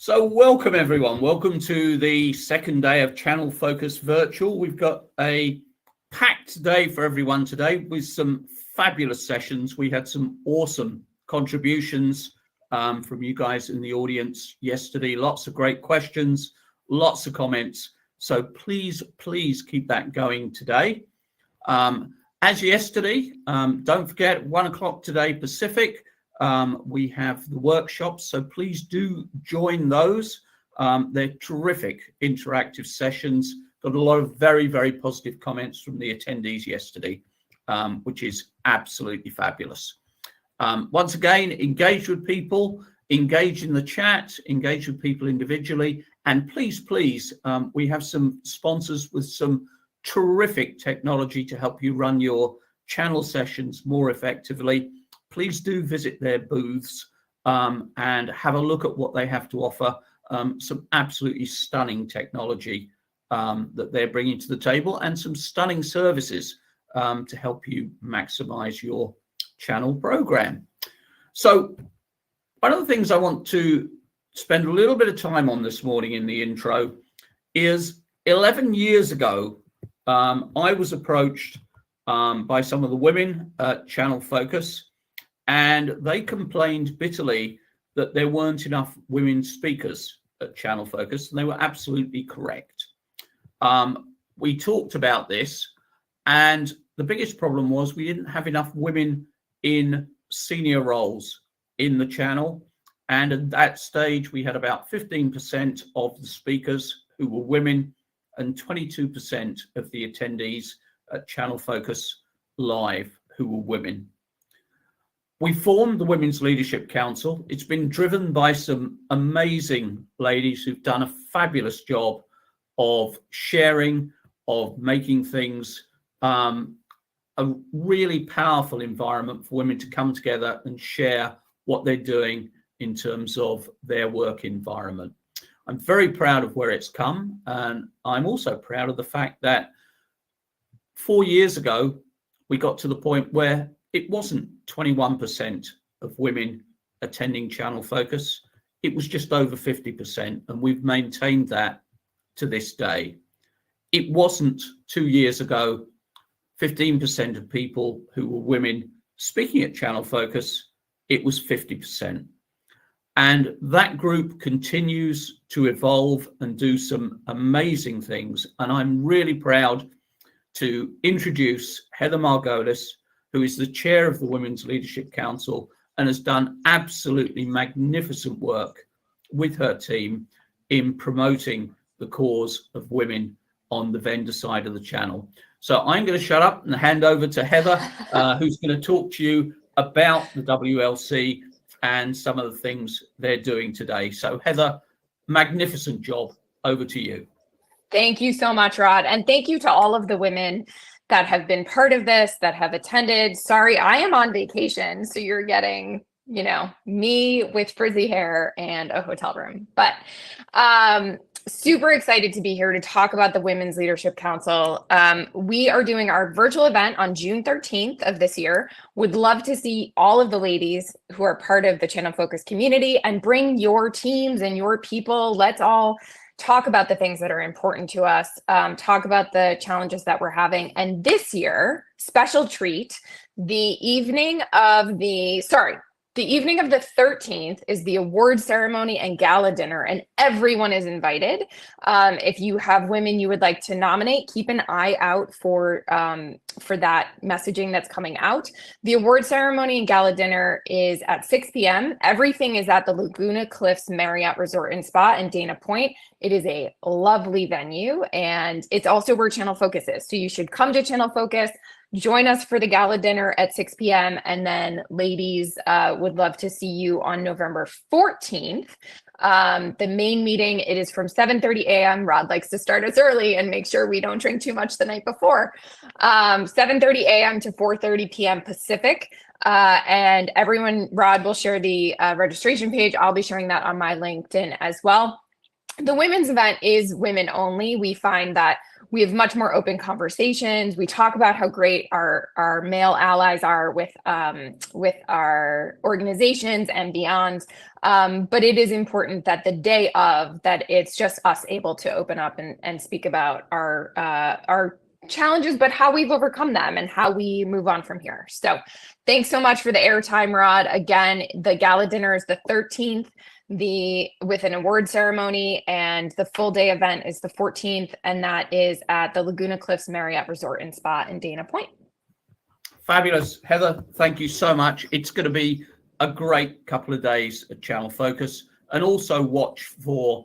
So welcome everyone. Welcome to the second day of Channel Focus Virtual. We've got a packed day for everyone today with some fabulous sessions. We had some awesome contributions from you guys in the audience yesterday. Lots of great questions, lots of comments. So please keep that going today. As yesterday, don't forget 1 o'clock today Pacific. We have the workshops, so please do join those. They're terrific interactive sessions. Got a lot of very positive comments from the attendees yesterday, which is absolutely fabulous. Once again, engage with people, engage in the chat, engage with people individually, and please, we have some sponsors with some terrific technology to help you run your channel sessions more effectively. Please do visit their booths and have a look at what they have to offer. Some absolutely stunning technology that they're bringing to the table, and some stunning services to help you maximize your channel program. So one of the things I want to spend a little bit of time on this morning in the intro is 11 years ago, I was approached by some of the women at Channel Focus, and they complained bitterly that there weren't enough women speakers at Channel Focus, and they were absolutely correct. We talked about this, and the biggest problem was we didn't have enough women in senior roles in the channel. And at that stage, we had about 15% of the speakers who were women and 22% of the attendees at Channel Focus Live who were women. We formed the Women's Leadership Council. It's been driven by some amazing ladies who've done a fabulous job of sharing, of making things a really powerful environment for women to come together and share what they're doing in terms of their work environment. I'm very proud of where it's come, and I'm also proud of the fact that 4 years ago, we got to the point where it wasn't 21% of women attending Channel Focus. It was just over 50%, and we've maintained that to this day. It wasn't 2 years ago 15% of people who were women speaking at Channel Focus. It was 50%. And that group continues to evolve and do some amazing things. And I'm really proud to introduce Heather Margolis, who is the chair of the Women's Leadership Council and has done absolutely magnificent work with her team in promoting the cause of women on the vendor side of the channel. So I'm going to shut up and hand over to Heather, who's going to talk to you about the WLC and some of the things they're doing today. So Heather, magnificent job. Over to you. Thank you so much, Rod. And thank you to all of the women that have been part of this, that have attended. Sorry, I am on vacation, so you're getting, me with frizzy hair and a hotel room. But super excited to be here to talk about the Women's Leadership Council. We are doing our virtual event on June 13th of this year. Would love to see all of the ladies who are part of the Channel Focus community, and bring your teams and your people. Let's all talk about the things that are important to us, talk about the challenges that we're having. And this year, special treat, the evening of the 13th is the award ceremony and gala dinner, and everyone is invited. If you have women you would like to nominate, keep an eye out for that messaging that's coming out. The award ceremony and gala dinner is at 6 p.m. Everything is at the Laguna Cliffs Marriott Resort and Spa in Dana Point. It is a lovely venue, and it's also where Channel Focus is. So you should come to Channel Focus, join us for the gala dinner at 6 p.m. And then ladies, would love to see you on November 14th. The main meeting, it is from 7:30 a.m. Rod likes to start us early and make sure we don't drink too much the night before. 7:30 a.m. to 4:30 p.m. Pacific. And everyone, Rod will share the registration page. I'll be sharing that on my LinkedIn as well. The women's event is women only. We find that we have much more open conversations. We talk about how great our male allies are with our organizations and beyond. But it is important that the day of, that it's just us able to open up and speak about our challenges, but how we've overcome them and how we move on from here. So thanks so much for the airtime, Rod. Again, the gala dinner is the 13th. With an award ceremony, and the full day event is the 14th, and that is at the Laguna Cliffs Marriott Resort and Spa in Dana Point. Fabulous. Heather, thank you so much. It's going to be a great couple of days at Channel Focus, and also watch for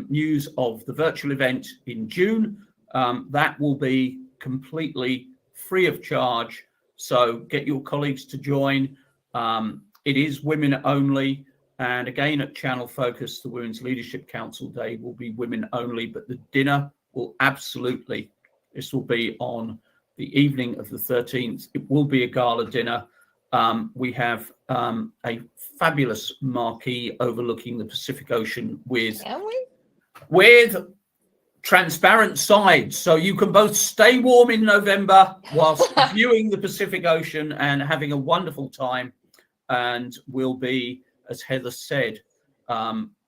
news of the virtual event in June. That will be completely free of charge, so get your colleagues to join. It is women only. And again, at Channel Focus, the Women's Leadership Council Day will be women only, but the dinner will absolutely, this will be on the evening of the 13th. It will be a gala dinner. We have a fabulous marquee overlooking the Pacific Ocean with transparent sides. So you can both stay warm in November whilst viewing the Pacific Ocean and having a wonderful time. And we'll be, as Heather said,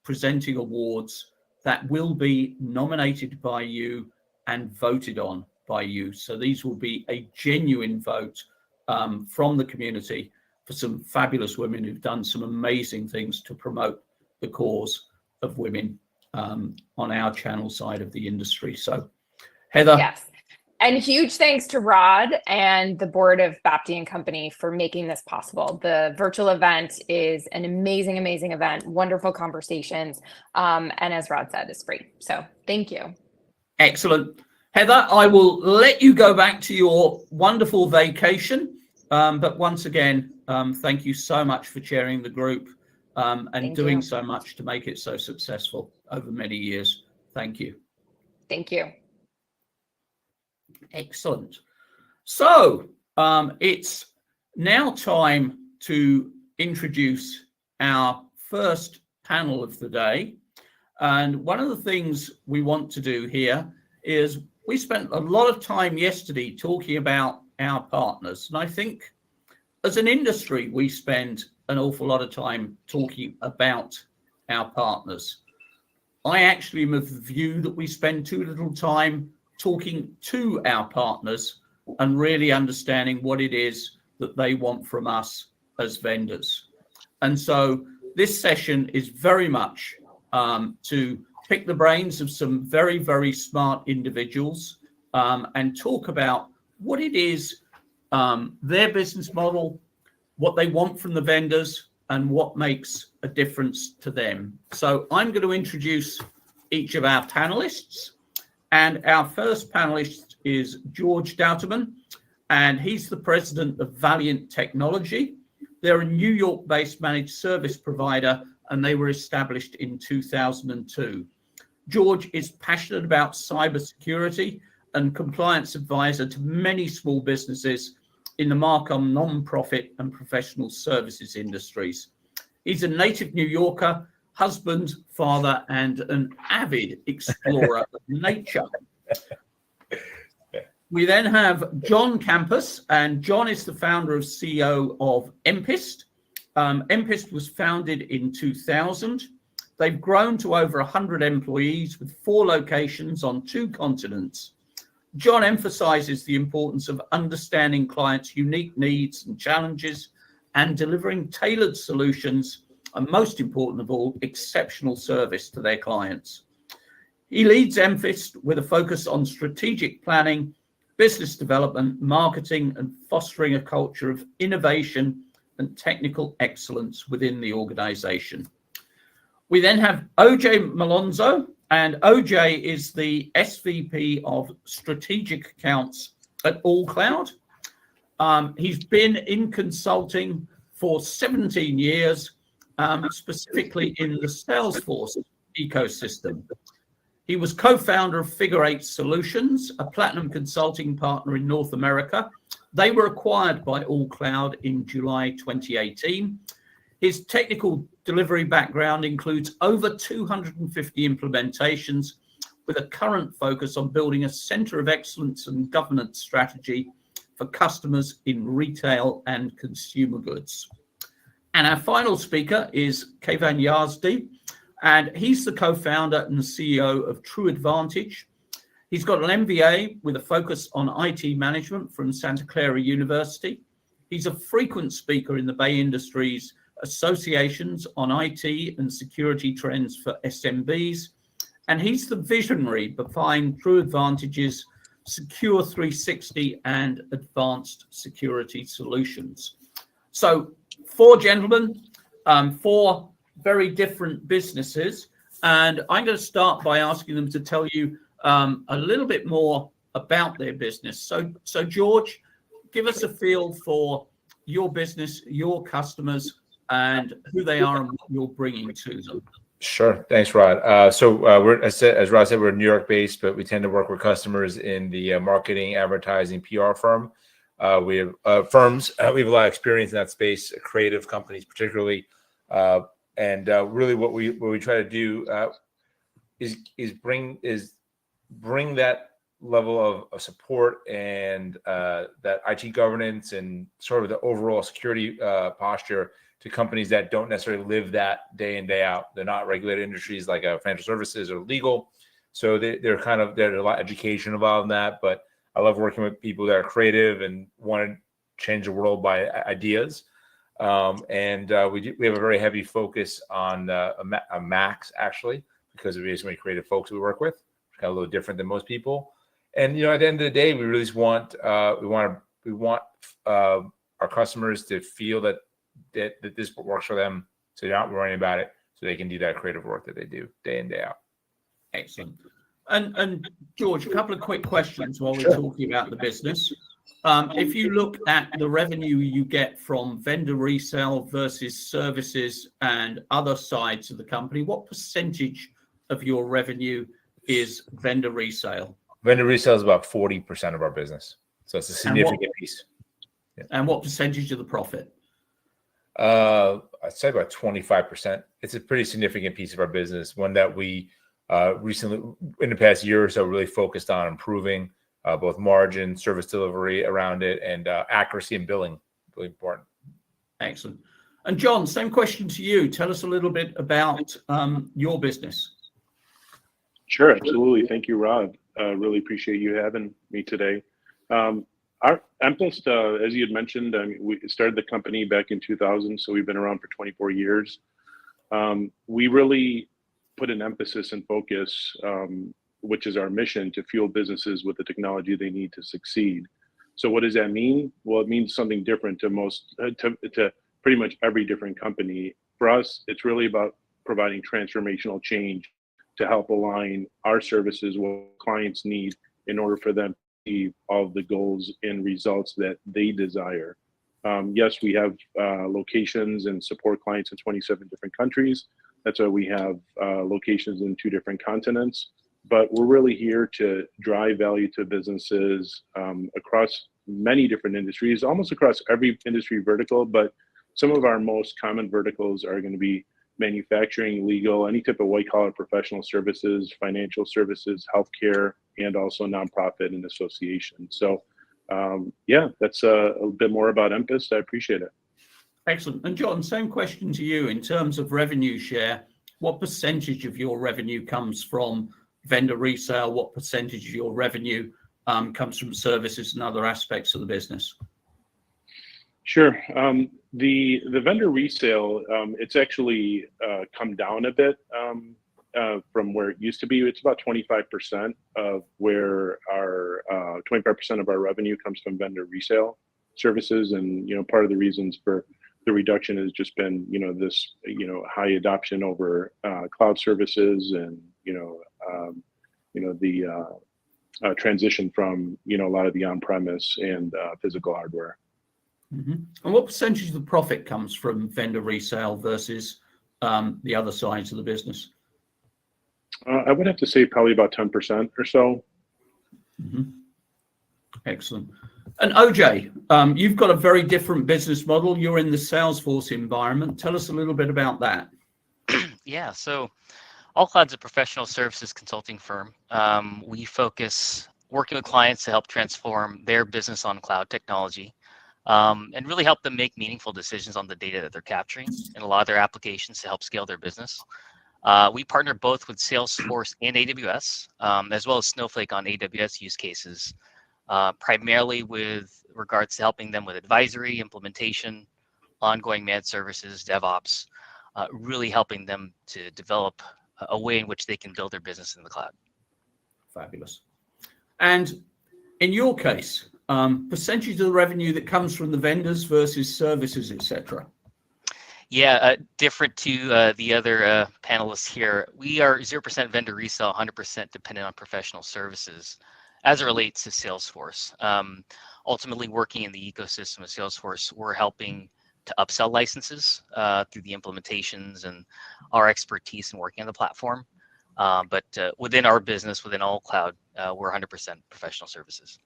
presenting awards that will be nominated by you and voted on by you. So these will be a genuine vote from the community for some fabulous women who've done some amazing things to promote the cause of women on our channel side of the industry. So Heather. Yes. And huge thanks to Rod and the board of Bapty and Company for making this possible. The virtual event is an amazing, amazing event, wonderful conversations. And as Rod said, it's free. So thank you. Excellent. Heather, I will let you go back to your wonderful vacation. But once again, thank you so much for chairing the group and doing so much to make it so successful over many years. Thank you. Thank you. Excellent. So it's now time to introduce our first panel of the day. And one of the things we want to do here is we spent a lot of time yesterday talking about our partners. And I think as an industry, we spend an awful lot of time talking about our partners. I actually am of the view that we spend too little time talking to our partners and really understanding what it is that they want from us as vendors. And so this session is very much to pick the brains of some very, very smart individuals and talk about what it is, their business model, what they want from the vendors, and what makes a difference to them. So I'm going to introduce each of our panelists. And our first panelist is George Douterman, and he's the president of Valiant Technology. They're a New York-based managed service provider, and they were established in 2002. George is passionate about cybersecurity and compliance advisor to many small businesses in the Marcom non-profit and professional services industries. He's a native New Yorker, husband, father, and an avid explorer of nature. We then have John Campus, and John is the founder and CEO of Empist. Empist was founded in 2000. They've grown to over 100 employees with 4 locations on 2 continents. John emphasizes the importance of understanding clients' unique needs and challenges and delivering tailored solutions, and most important of all, exceptional service to their clients. He leads Empist with a focus on strategic planning, business development, marketing, and fostering a culture of innovation and technical excellence within the organization. We then have OJ Malonzo, and OJ is the SVP of Strategic Accounts at All Cloud. He's been in consulting for 17 years, specifically in the Salesforce ecosystem. He was co-founder of Figure 8 Solutions, a platinum consulting partner in North America. They were acquired by All Cloud in July 2018. His technical delivery background includes over 250 implementations with a current focus on building a center of excellence and governance strategy for customers in retail and consumer goods. And our final speaker is Keyvan Yazdi, and he's the co-founder and CEO of True Advantage. He's got an MBA with a focus on IT management from Santa Clara University. He's a frequent speaker in the Bay Industries associations on IT and security trends for SMBs. And he's the visionary behind True Advantage's Secure 360 and advanced security solutions. So 4 gentlemen, 4 very different businesses. And I'm going to start by asking them to tell you a little bit more about their business. So George, give us a feel for your business, your customers, and who they are and what you're bringing to them. Sure. Thanks, Rod. So we're, as Rod said, we're New York based, but we tend to work with customers in the marketing, advertising, PR firm. We have firms. We have a lot of experience in that space, creative companies particularly. And really what we try to do is bring that level of support and that IT governance and sort of the overall security posture to companies that don't necessarily live that day in, day out. They're not regulated industries like financial services or legal. So there's a lot of education involved in that. But I love working with people that are creative and want to change the world by ideas. We have a very heavy focus on Macs, actually, because we have so many creative folks we work with. It's kind of a little different than most people. And at the end of the day, we really just want our customers to feel that this works for them, so they're not worrying about it, so they can do that creative work that they do day in, day out. Excellent. And George, a couple of quick questions while we're talking about the business. If you look at the revenue you get from vendor resale versus services and other sides of the company, what percentage of your revenue is vendor resale? Vendor resale is about 40% of our business, so it's a significant piece. Yeah. And what percentage of the profit? I'd say about 25%. It's a pretty significant piece of our business, one that we recently, in the past year or so, really focused on improving both margin, service delivery around it, and accuracy and billing. Really important. Excellent. And John, same question to you. Tell us a little bit about your business. Sure, absolutely. Thank you, Rod. Really appreciate you having me today. Our Empist, as you had mentioned, we started the company back in 2000, so we've been around for 24 years. We really put an emphasis and focus, which is our mission, to fuel businesses with the technology they need to succeed. So what does that mean? Well, it means something different to pretty much every different company. For us, it's really about providing transformational change to help align our services with what clients need in order for them to achieve all of the goals and results that they desire. Yes, we have locations and support clients in 27 different countries. That's why we have locations in 2 different continents. But we're really here to drive value to businesses across many different industries, almost across every industry vertical. But some of our most common verticals are going to be manufacturing, legal, any type of white-collar professional services, financial services, healthcare, and also nonprofit and association. So, that's a bit more about Empist. I appreciate it. Excellent. And John, same question to you. In terms of revenue share, what percentage of your revenue comes from vendor resale? What percentage of your revenue comes from services and other aspects of the business? Sure. The vendor resale, it's actually come down a bit from where it used to be. It's about 25% of where our 25% of our revenue comes from vendor resale services, and part of the reasons for the reduction has just been this high adoption over cloud services and the transition from a lot of the on-premise and physical hardware. Mm-hmm. And what percentage of the profit comes from vendor resale versus the other sides of the business? I would have to say probably about 10% or so. Mm-hmm. Excellent. And OJ, you've got a very different business model. You're in the Salesforce environment. Tell us a little bit about that. Yeah, so AllCloud's a professional services consulting firm. We focus working with clients to help transform their business on cloud technology, and really help them make meaningful decisions on the data that they're capturing in a lot of their applications to help scale their business. We partner both with Salesforce and AWS, as well as Snowflake on AWS use cases, primarily with regards to helping them with advisory, implementation, ongoing managed services, DevOps, really helping them to develop a way in which they can build their business in the cloud. Fabulous. And in your case, percentage of the revenue that comes from the vendors versus services, etc. Yeah, different to the other panelists here. We are 0% vendor resale, 100% dependent on professional services as it relates to Salesforce. Ultimately, working in the ecosystem of Salesforce, we're helping to upsell licenses through the implementations and our expertise in working on the platform. But within our business, within AllCloud, we're 100% professional services.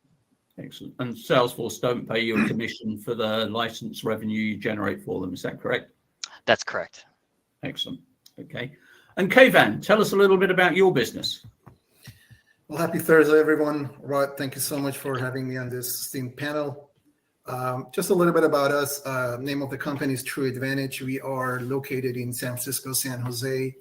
Excellent. And Salesforce don't pay you a commission for the license revenue you generate for them. Is that correct? That's correct. Excellent. Okay. And Keyvan, tell us a little bit about your business. Well, happy Thursday, everyone. Rod, thank you so much for having me on this esteemed panel. Just a little bit about us. Name of the company is True Advantage. We are located in San Francisco, San Jose,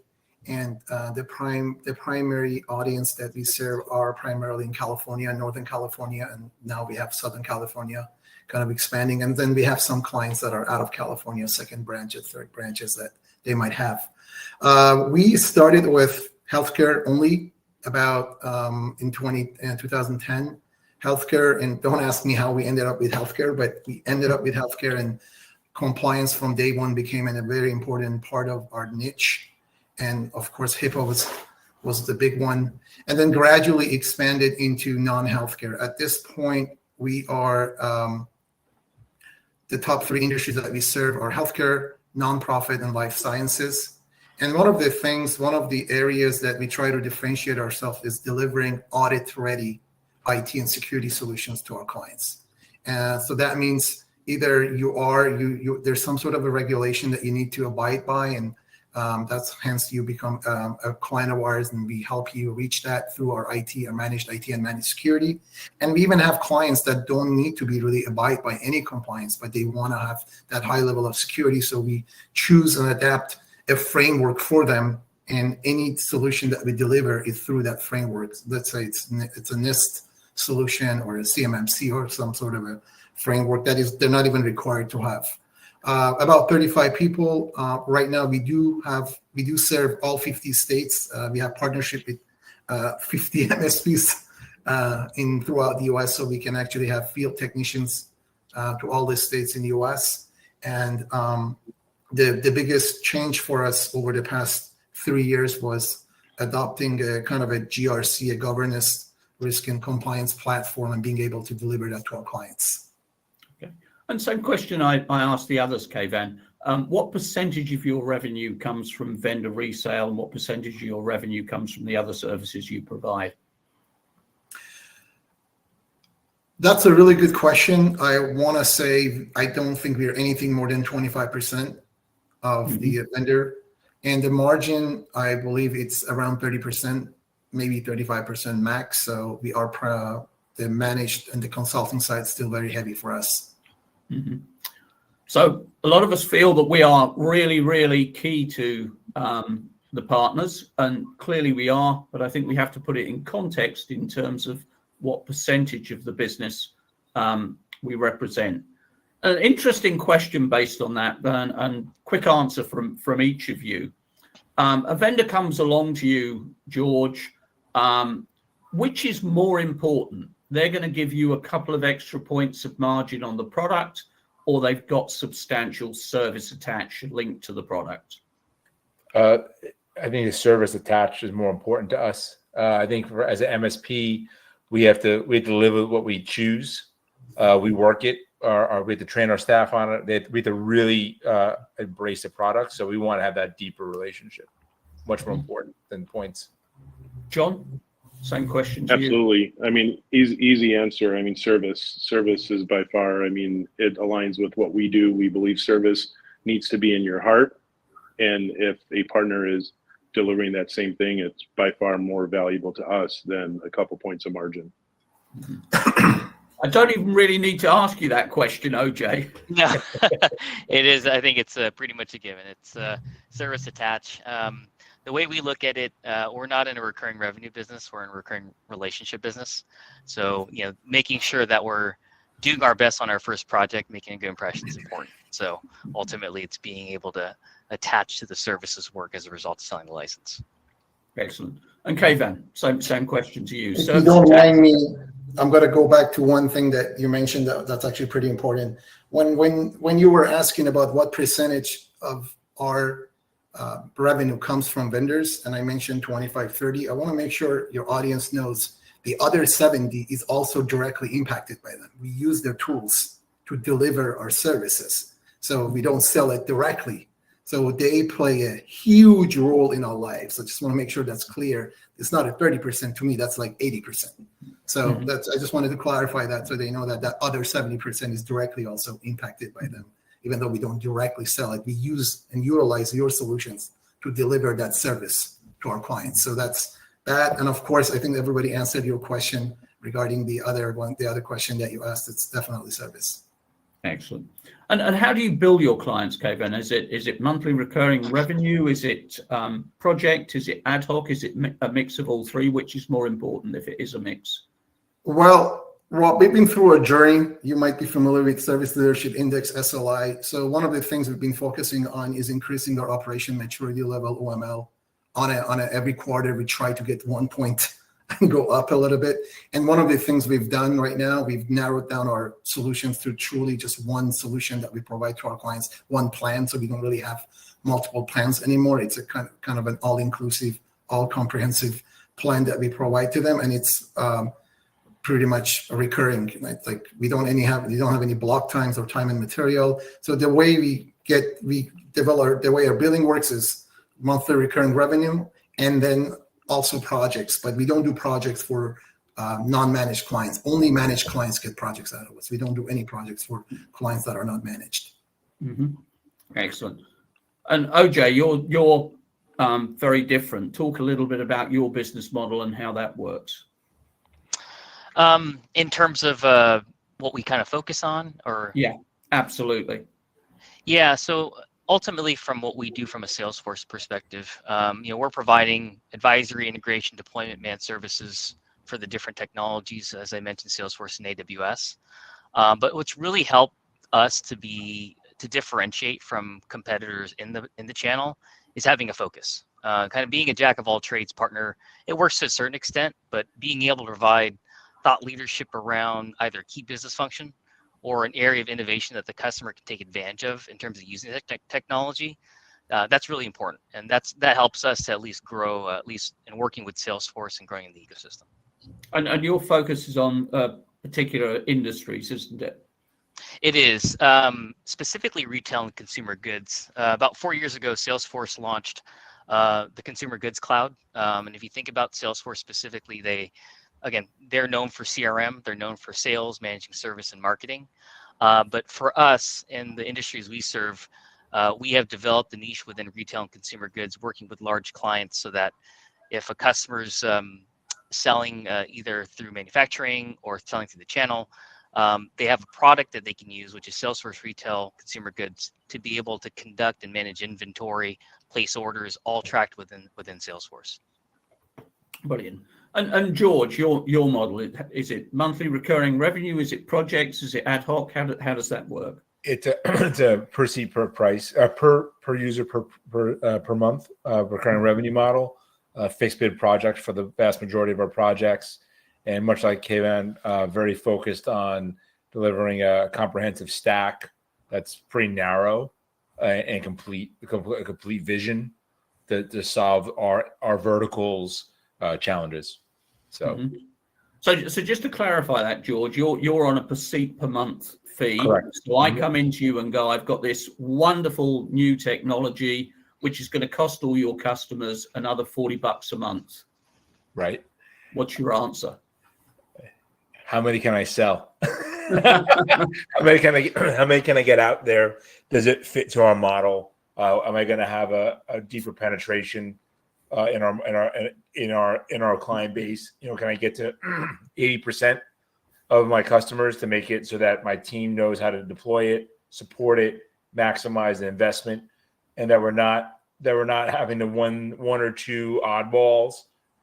and the primary audience that we serve are primarily in California, Northern California, and now we have Southern California kind of expanding. And then we have some clients that are out of California, second branches, third branches that they might have. We started with healthcare only about in 2010. Healthcare, and don't ask me how we ended up with healthcare, but we ended up with healthcare, and compliance from day one became a very important part of our niche. And of course, HIPAA was the big one, and then gradually expanded into non-healthcare. At this point, we are the top three industries that we serve are healthcare, nonprofit, and life sciences. And one of the areas that we try to differentiate ourselves is delivering audit-ready IT and security solutions to our clients. So that means either there's some sort of a regulation that you need to abide by, and that's hence you become a client of ours, and we help you reach that through our managed IT and managed security. And we even have clients that don't need to be really abide by any compliance, but they want to have that high level of security. So we choose and adapt a framework for them, and any solution that we deliver is through that framework. Let's say it's a NIST solution or a CMMC or some sort of a framework they're not even required to have. About 35 people right now. We do serve all 50 states. We have partnership with 50 MSPs throughout the US, so we can actually have field technicians to all the states in the US. And the biggest change for us over the past 3 years was adopting a kind of a GRC, a governance, risk and compliance platform, and being able to deliver that to our clients. Okay. And same question I asked the others, Keyvan. What percentage of your revenue comes from vendor resale, and what percentage of your revenue comes from the other services you provide? That's a really good question. I want to say I don't think we're anything more than 25% of the vendor. And the margin, I believe it's around 30%, maybe 35% max. So we are the managed and the consulting side is still very heavy for us. Mm-hmm. So a lot of us feel that we are really, really key to the partners, and clearly we are, but I think we have to put it in context in terms of what percentage of the business we represent. An interesting question based on that, and quick answer from each of you. A vendor comes along to you, George, which is more important? They're going to give you a couple of extra points of margin on the product, or they've got substantial service attached linked to the product? I think the service attached is more important to us. I think as an MSP, we have to deliver what we choose. We work it, or we have to train our staff on it. We have to really embrace the product. So we want to have that deeper relationship, much more important than points. John, same question to Absolutely. You. I mean, easy answer. I mean, service is by far, I mean, it aligns with what we do. We believe service needs to be in your heart. And if a partner is delivering that same thing, it's by far more valuable to us than a couple points of margin. I don't even really need to ask you that question, OJ. No, it is. I think it's pretty much a given. It's service attach. The way we look at it, we're not in a recurring revenue business. We're in a recurring relationship business. So, making sure that we're doing our best on our first project, making a good impression is important. So ultimately, it's being able to attach to the services work as a result of selling the license. Excellent. And Kayvan, same question to you. If you don't mind me, I'm going to go back to one thing that you mentioned that's actually pretty important. When you were asking about what percentage of our revenue comes from vendors, and I mentioned 25-30, I want to make sure your audience knows the other 70 is also directly impacted by them. We use their tools to deliver our services, so we don't sell it directly. So they play a huge role in our lives. I just want to make sure that's clear. It's not a 30% to me, that's like 80%. So I just wanted to clarify that so they know that that other 70% is directly also impacted by them. Even though we don't directly sell it, we use and utilize your solutions to deliver that service to our clients. So that's that. And of course, I think everybody answered your question regarding the other question that you asked. It's definitely service. Excellent. And how do you bill your clients, Kayvan? Is it monthly recurring revenue? Is it project? Is it ad hoc? Is it a mix of all three? Which is more important if it is a mix? Well, Rob, we've been through a journey. You might be familiar with Service Leadership Index, SLI. So one of the things we've been focusing on is increasing our operation maturity level, OML. On every quarter, we try to get 1 point and go up a little bit. And one of the things we've done right now, we've narrowed down our solutions to truly just one solution that we provide to our clients, one plan. So we don't really have multiple plans anymore. It's a kind of an all-inclusive, all-comprehensive plan that we provide to them, and it's pretty much recurring. Like we don't have any block times or time and material. So the way we develop the way our billing works is monthly recurring revenue, and then also projects, but we don't do projects for non-managed clients. Only managed clients get projects out of us. We don't do any projects for clients that are not managed. Mm-hmm. Excellent. And OJ, you're very different. Talk a little bit about your business model and how that works. In terms of what we kind of focus on, or? Yeah, absolutely. Yeah, so ultimately from what we do from a Salesforce perspective, we're providing advisory, integration, deployment, managed services for the different technologies, as I mentioned, Salesforce and AWS. But what's really helped us to differentiate from competitors in the channel is having a focus. Kind of being a jack of all trades partner, it works to a certain extent, but being able to provide thought leadership around either a key business function or an area of innovation that the customer can take advantage of in terms of using that technology, that's really important. And that helps us to at least grow, at least in working with Salesforce and growing in the ecosystem. And your focus is on particular industries, isn't it? It is, specifically retail and consumer goods. About 4 years ago, Salesforce launched the Consumer Goods Cloud. And if you think about Salesforce specifically, they're known for CRM, they're known for sales, managing service, and marketing. But for us, in the industries we serve, we have developed a niche within retail and consumer goods, working with large clients so that if a customer's selling either through manufacturing or selling through the channel, they have a product that they can use, which is Salesforce Retail Consumer Goods, to be able to conduct and manage inventory, place orders, all tracked within Salesforce. Brilliant. And George, your model, is it monthly recurring revenue? Is it projects? Is it ad hoc? How does that work? It's a per seat, per price, per user, per month recurring revenue model, fixed bid project for the vast majority of our projects. And much like Kayvan, very focused on delivering a comprehensive stack that's pretty narrow and a complete vision to solve our verticals challenges. So, so just to clarify that, George, you're on a per seat per month fee. Correct. So I come into you and go, I've got this wonderful new technology, which is going to cost all your customers another $40 a month. Right. What's your answer? How many can I sell? How many can I get out there? Does it fit to our model? Am I going to have a deeper penetration in our client base. Can I get to 80% of my customers to make it so that my team knows how to deploy it, support it, maximize the investment, and that we're not having the one or two oddballs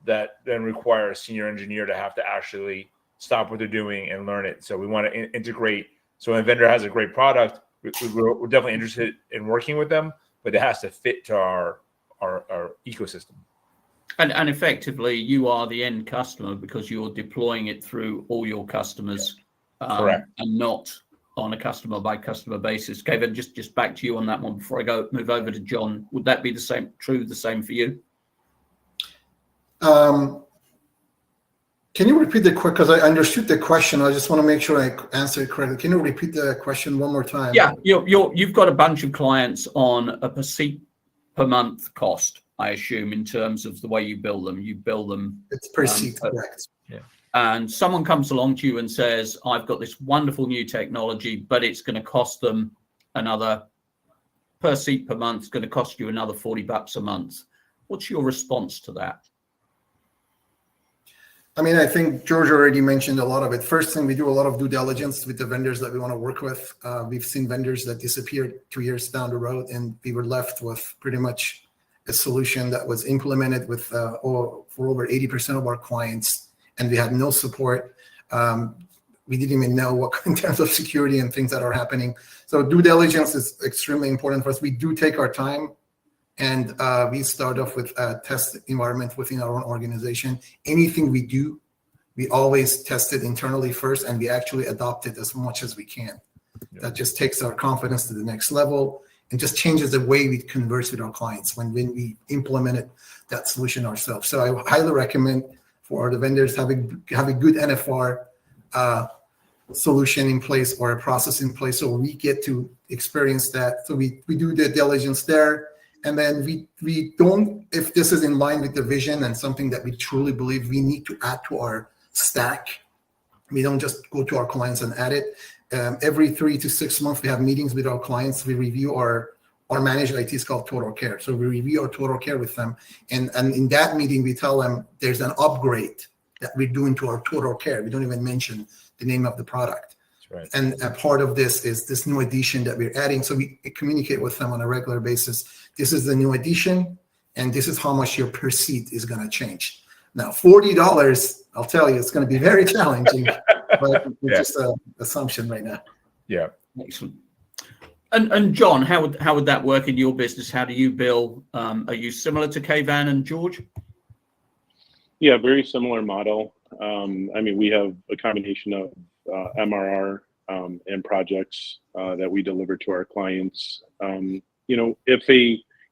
that then require a senior engineer to have to actually stop what they're doing and learn it. So we want to integrate. So when a vendor has a great product, we're definitely interested in working with them, but it has to fit to our ecosystem. And effectively, you are the end customer because you're deploying it through all your customers, Correct, and not on a customer by customer basis. Kevin, just back to you on that one before I move over to John. Would that be the same for you? Can you repeat the question? Because I understood the question. I just want to make sure I answer it correctly. Can you repeat the question one more time? Yeah, you've got a bunch of clients on a per seat per month cost, I assume, in terms of the way you bill them. You bill them. It's per seat, correct. Yeah. And someone comes along to you and says, I've got this wonderful new technology, but it's going to cost them another per seat per month. It's going to cost you another $40 a month. What's your response to that? I mean, I think George already mentioned a lot of it. First thing, we do a lot of due diligence with the vendors that we want to work with. We've seen vendors that disappeared 2 years down the road, and we were left with pretty much a solution that was implemented with for over 80% of our clients, and we had no support. We didn't even know what in terms of security and things that are happening. So due diligence is extremely important for us. We do take our time. And we start off with a test environment within our own organization. Anything we do, we always test it internally first, and we actually adopt it as much as we can. Yeah. That just takes our confidence to the next level and just changes the way we converse with our clients when we implemented that solution ourselves. So I highly recommend for the vendors have a good NFR solution in place or a process in place, so we get to experience that. So we do the diligence there. And then we don't, if this is in line with the vision and something that we truly believe we need to add to our stack, we don't just go to our clients and add it. Every 3 to 6 months, we have meetings with our clients. We review our managed IT is called Total Care. So we review our Total Care with them. And in that meeting, we tell them there's an upgrade that we're doing to our Total Care. We don't even mention the name of the product. Right. And a part of this is this new addition that we're adding. So we communicate with them on a regular basis. This is the new addition, and this is how much your per seat is going to change. Now, $40, I'll tell you, it's going to be very challenging, but it's just an assumption right now. Yeah. Excellent. And John, how would that work in your business? How do you bill? Are you similar to Keyvan and George? Yeah, very similar model. I mean, we have a combination of MRR and projects that we deliver to our clients.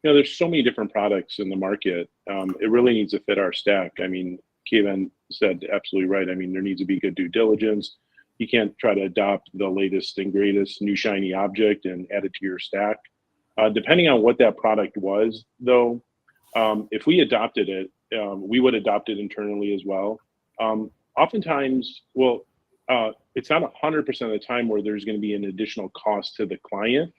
There's so many different products in the market. It really needs to fit our stack. I mean, Kevin said absolutely right. I mean, there needs to be good due diligence. You can't try to adopt the latest and greatest new shiny object and add it to your stack. Depending on what that product was, though, if we adopted it, we would adopt it internally as well. Oftentimes, it's not 100% of the time where there's going to be an additional cost to the client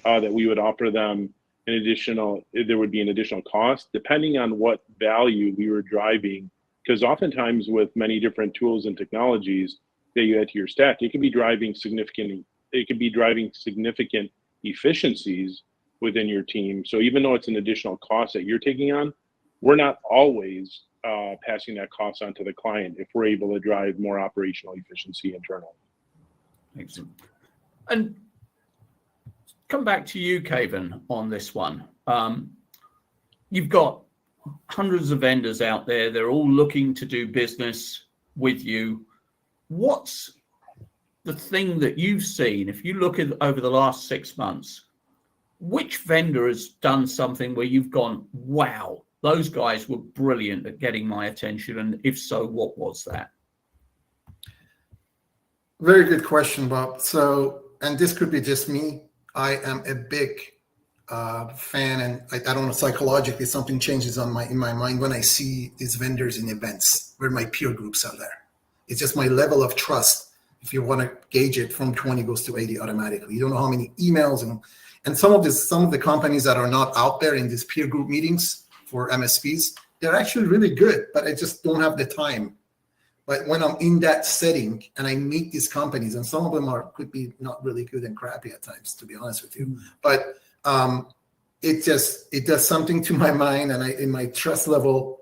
that we would offer them there would be an additional cost depending on what value we were driving. Because oftentimes with many different tools and technologies that you add to your stack, it could be driving significant efficiencies within your team. So even though it's an additional cost that you're taking on, we're not always passing that cost on to the client if we're able to drive more operational efficiency internally. Excellent. And come back to you, Kevin, on this one. You've got hundreds of vendors out there. They're all looking to do business with you. What's the thing that you've seen, if you look at over the last 6 months, which vendor has done something where you've gone, wow, those guys were brilliant at getting my attention? And if so, what was that? Very good question, Bob. So, and this could be just me. I am a big fan, and I don't know, psychologically, something changes in my mind when I see these vendors in events where my peer groups are there. It's just my level of trust. If you want to gauge it, from 20 goes to 80 automatically. You don't know how many emails and some of the companies that are not out there in these peer group meetings for MSPs. They're actually really good, but I just don't have the time. But when I'm in that setting and I meet these companies, and some of them could be not really good and crappy at times, to be honest with you, but it does something to my mind, and my trust level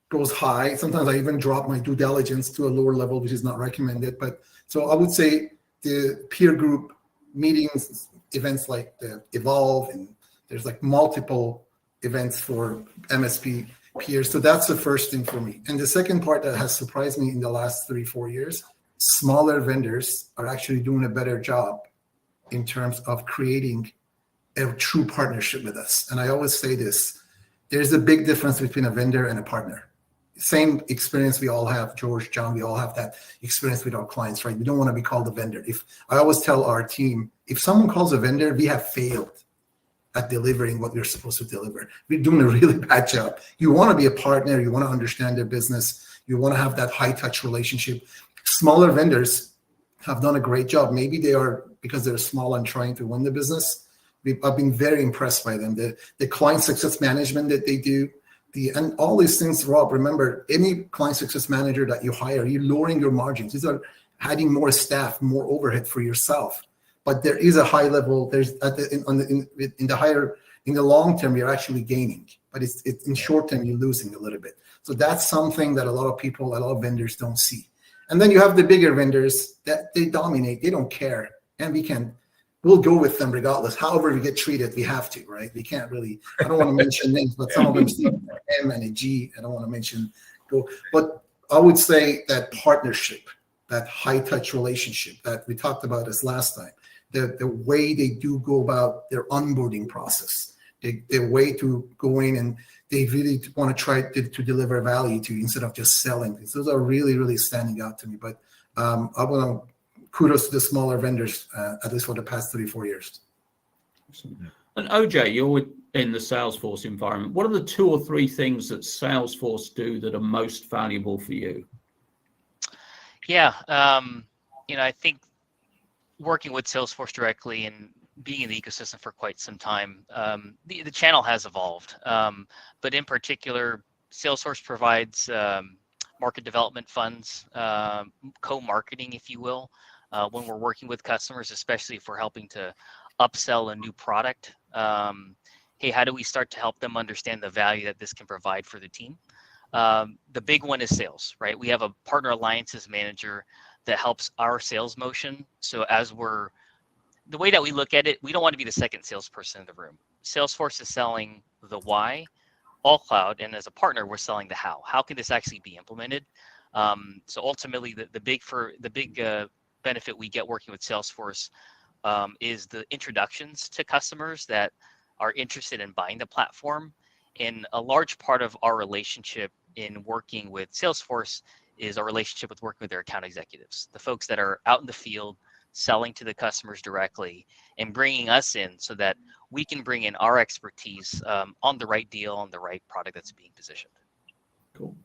goes high. Sometimes I even drop my due diligence to a lower level, which is not recommended. But so I would say the peer group meetings, events like the Evolve, and there's like multiple events for MSP peers. So that's the first thing for me. And the second part that has surprised me in the last 3-4 years, smaller vendors are actually doing a better job in terms of creating a true partnership with us. And I always say this, there's a big difference between a vendor and a partner. Same experience we all have, George, John, we all have that experience with our clients, right? We don't want to be called a vendor. If I always tell our team, if someone calls a vendor, we have failed at delivering what we're supposed to deliver. We're doing a really bad job. You want to be a partner, you want to understand their business, you want to have that high touch relationship. Smaller vendors have done a great job. Maybe they are because they're small and trying to win the business. I've been very impressed by them. The client success management that they do, and all these things, Rob, remember, any client success manager that you hire, you're lowering your margins. These are adding more staff, more overhead for yourself. But there is a high level. There's in the long term, you're actually gaining, but it's in short term you're losing a little bit. So that's something that a lot of vendors don't see. And then you have the bigger vendors that they dominate. They don't care, and we'll go with them regardless. However we get treated, we have to, right? We can't really. I don't want to mention names, but some of them see an M and a G. I don't want to mention. But I would say that partnership, that high touch relationship that we talked about this last time. The way they do go about their onboarding process, the way to go in and they really want to try to deliver value to you instead of just selling things. Those are really, really standing out to me. But I want to kudos to the smaller vendors, at least for the past 3-4 years. And OJ, you're in the Salesforce environment. What are the 2 or 3 things that Salesforce do that are most valuable for you? Yeah, I think working with Salesforce directly and being in the ecosystem for quite some time, the channel has evolved. But in particular, Salesforce provides market development funds, co-marketing, if you will, when we're working with customers, especially if we're helping to upsell a new product. Hey, how do we start to help them understand the value that this can provide for the team? The big one is sales, right? We have a partner alliances manager that helps our sales motion. So the way that we look at it, we don't want to be the second salesperson in the room. Salesforce is selling the why, all cloud, and as a partner, we're selling the how. How can this actually be implemented? So ultimately, the big benefit we get working with Salesforce is the introductions to customers that are interested in buying the platform. And a large part of our relationship in working with Salesforce is our relationship with working with their account executives, the folks that are out in the field selling to the customers directly and bringing us in so that we can bring in our expertise on the right deal, on the right product that's being positioned. Cool.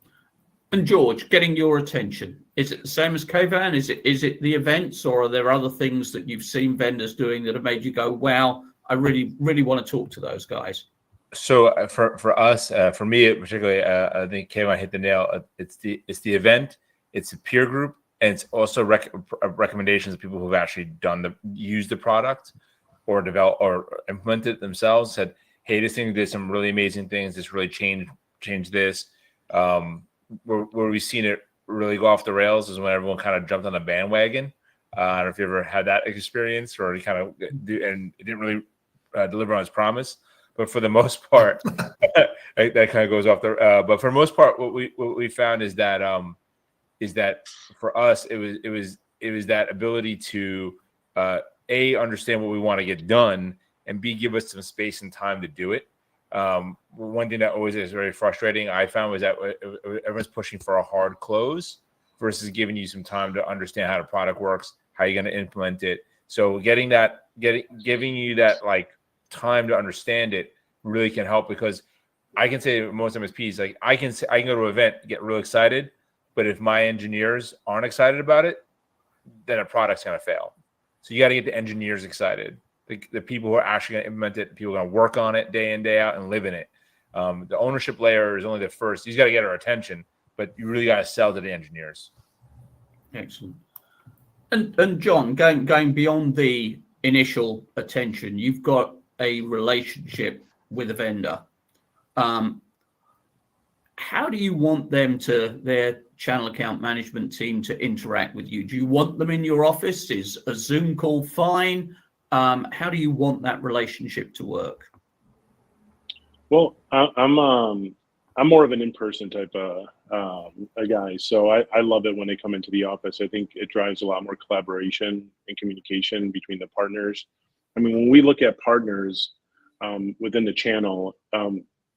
And George, getting your attention, is it the same as Keyvan? Is it the events, or are there other things that you've seen vendors doing that have made you go, wow, I really, really want to talk to those guys? So for us, for me particularly, I think Keyvan hit the nail. It's the event, it's a peer group, and it's also recommendations of people who've actually used the product or developed or implemented it themselves. Said, hey, this thing did some really amazing things. This really changed this. Where we've seen it really go off the rails is when everyone kind of jumped on the bandwagon. I don't know if you ever had that experience, or you kind of and it didn't really deliver on its promise. But for the most part, that kind of goes off the. But for the most part, what we found is that for us, it was that ability to A, understand what we want to get done, and B, give us some space and time to do it. One thing that always is very frustrating, I found, was that everyone's pushing for a hard close versus giving you some time to understand how the product works, how you're going to implement it. So giving you that like time to understand it really can help, because I can say most MSPs, like I can go to an event, get real excited, but if my engineers aren't excited about it, then a product's going to fail. So you got to get the engineers excited, the people who are actually going to implement it, people who are going to work on it day in, day out and live in it. The ownership layer is only the first. He's got to get our attention, but you really got to sell to the engineers. Excellent. And John, going beyond the initial attention, you've got a relationship with a vendor. How do you want their channel account management team to interact with you? Do you want them in your office? Is a Zoom call fine? How do you want that relationship to work? Well, I'm more of an in-person type of a guy, so I love it when they come into the office. I think it drives a lot more collaboration and communication between the partners. I mean, when we look at partners within the channel,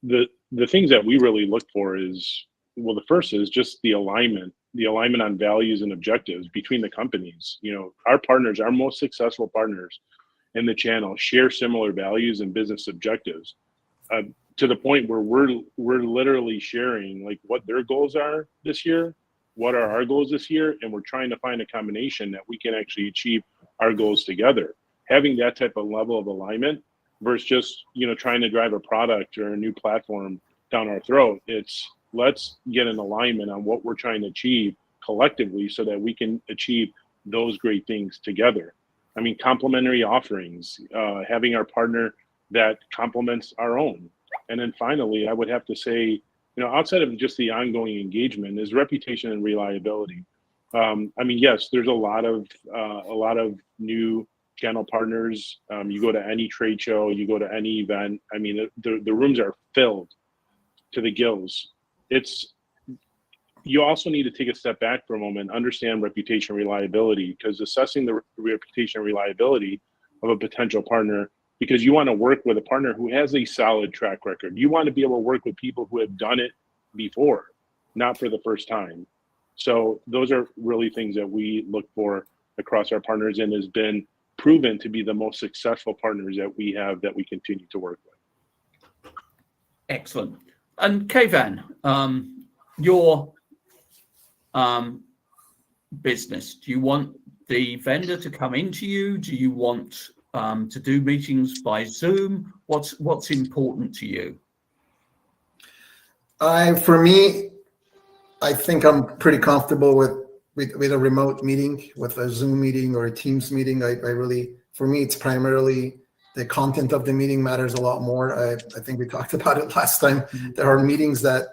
the things that we really look for is, well, the first is just the alignment on values and objectives between the companies. You know, our partners, our most successful partners in the channel, share similar values and business objectives. To the point where we're literally sharing like what their goals are this year, what are our goals this year, and we're trying to find a combination that we can actually achieve our goals together. Having that type of level of alignment versus just, you know, trying to drive a product or a new platform down our throat. It's let's get an alignment on what we're trying to achieve collectively so that we can achieve those great things together. I mean, complementary offerings, having our partner that complements our own. And then finally, I would have to say, you know, outside of just the ongoing engagement is reputation and reliability. I mean, yes, there's a lot of new channel partners. You go to any trade show, you go to any event. I mean, the rooms are filled to the gills. You also need to take a step back for a moment, understand reputation and reliability, because assessing the reputation and reliability of a potential partner, because you want to work with a partner who has a solid track record. You want to be able to work with people who have done it before, not for the first time. So those are really things that we look for across our partners and has been proven to be the most successful partners that we have that we continue to work with. Excellent. And Keyvan, your business, do you want the vendor to come into you? Do you want to do meetings by Zoom? What's important to you? For me, I think I'm pretty comfortable with a remote meeting, with a Zoom meeting or a Teams meeting. I really, for me, it's primarily the content of the meeting matters a lot more. I think we talked about it last time. There are meetings that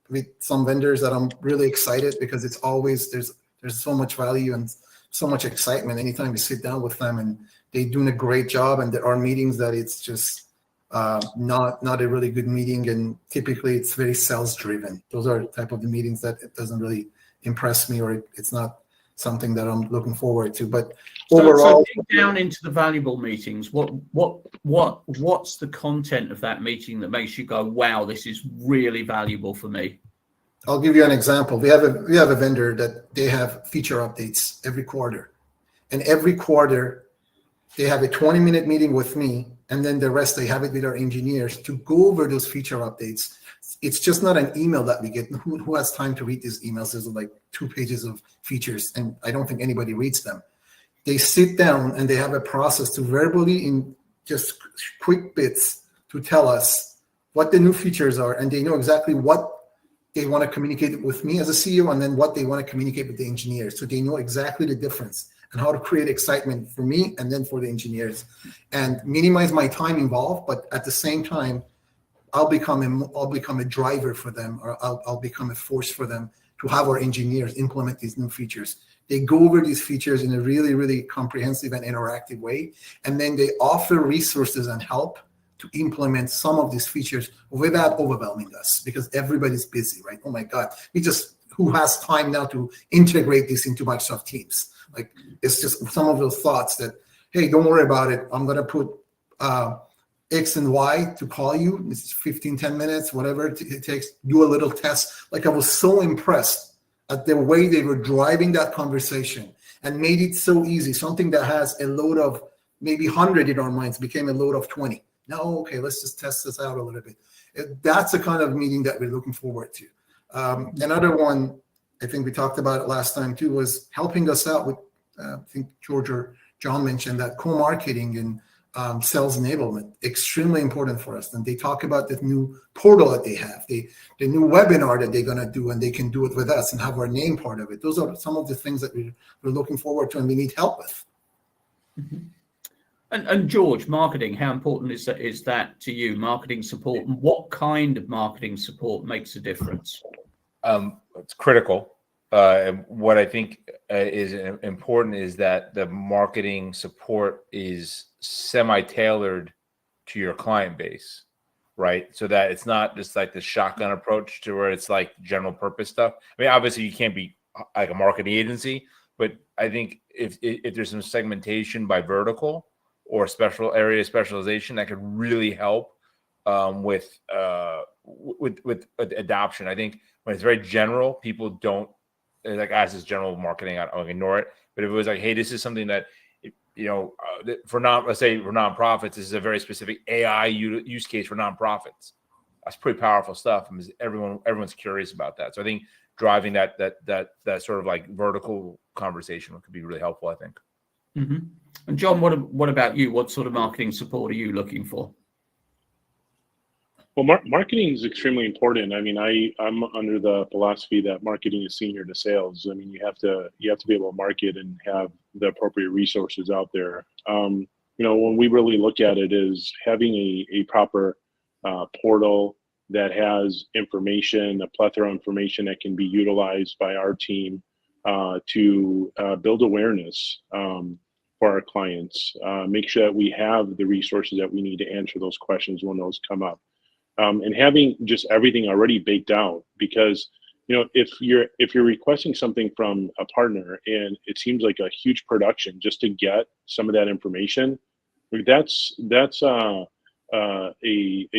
with some vendors that I'm really excited because it's always, there's so much value and so much excitement anytime you sit down with them, and they're doing a great job. And there are meetings that it's just not a really good meeting, and typically it's very sales driven. Those are the type of the meetings that it doesn't really impress me, or it's not something that I'm looking forward to. But overall, so down into the valuable meetings, what's the content of that meeting that makes you go, wow, this is really valuable for me? I'll give you an example. We have a vendor that they have feature updates every quarter, and every quarter they have a 20-minute meeting with me, and then the rest they have it with our engineers to go over those feature updates. It's just not an email that we get. Who has time to read these emails? There's like 2 pages of features, and I don't think anybody reads them. They sit down and they have a process to verbally, in just quick bits, to tell us what the new features are, and they know exactly what they want to communicate with me as a CEO, and then what they want to communicate with the engineers. So they know exactly the difference and how to create excitement for me and then for the engineers, and minimize my time involved. But at the same time, I'll become a driver for them, or I'll become a force for them to have our engineers implement these new features. They go over these features in a really, really comprehensive and interactive way, and then they offer resources and help to implement some of these features without overwhelming us, because everybody's busy, right? Oh my God, who has time now to integrate this into Microsoft Teams? Like, it's just some of those thoughts that, hey, don't worry about it. I'm going to put X and Y to call you. It's 15, 10 minutes, whatever it takes. Do a little test. Like, I was so impressed at the way they were driving that conversation and made it so easy. Something that has a load of maybe 100 in our minds became a load of 20. Now, okay, let's just test this out a little bit. That's the kind of meeting that we're looking forward to. Another one, I think we talked about it last time too, was helping us out with, I think George or John mentioned that co-marketing and sales enablement, extremely important for us. And they talk about the new portal that they have, the new webinar that they're going to do, and they can do it with us and have our name part of it. Those are some of the things that we're looking forward to and we need help with. Mm-hmm. And George, marketing, how important is that to you, marketing support? And what kind of marketing support makes a difference? It's critical. What I think is important is that the marketing support is semi-tailored to your client base, right? So that it's not just like the shotgun approach to where it's like general purpose stuff. I mean, obviously you can't be like a marketing agency, but I think if there's some segmentation by vertical or special area specialization, that could really help with adoption. I think when it's very general, people don't like, as is general marketing, I'll ignore it. But if it was like, hey, this is something that, let's say for nonprofits, this is a very specific AI use case for nonprofits. That's pretty powerful stuff. I mean, everyone's curious about that. So I think driving that sort of like vertical conversation could be really helpful, I think. Mm-hmm. And John, what about you? What sort of marketing support are you looking for? Well, marketing is extremely important. I mean, I'm under the philosophy that marketing is senior to sales. I mean, you have to be able to market and have the appropriate resources out there. When we really look at it, is having a proper portal that has information, a plethora of information that can be utilized by our team to build awareness for our clients, make sure that we have the resources that we need to answer those questions when those come up. And having just everything already baked out, because if you're requesting something from a partner and it seems like a huge production just to get some of that information, that's a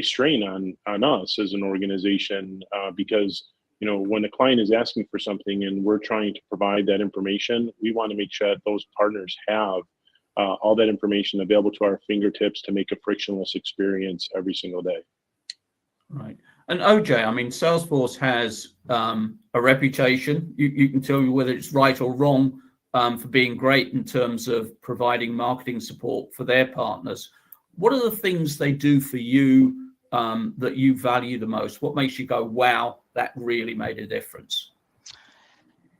strain on us as an organization, because when the client is asking for something and we're trying to provide that information, we want to make sure that those partners have all that information available to our fingertips to make a frictionless experience every single day. Right. And OJ, I mean, Salesforce has a reputation. You can tell me whether it's right or wrong for being great in terms of providing marketing support for their partners. What are the things they do for you that you value the most? What makes you go, wow, that really made a difference?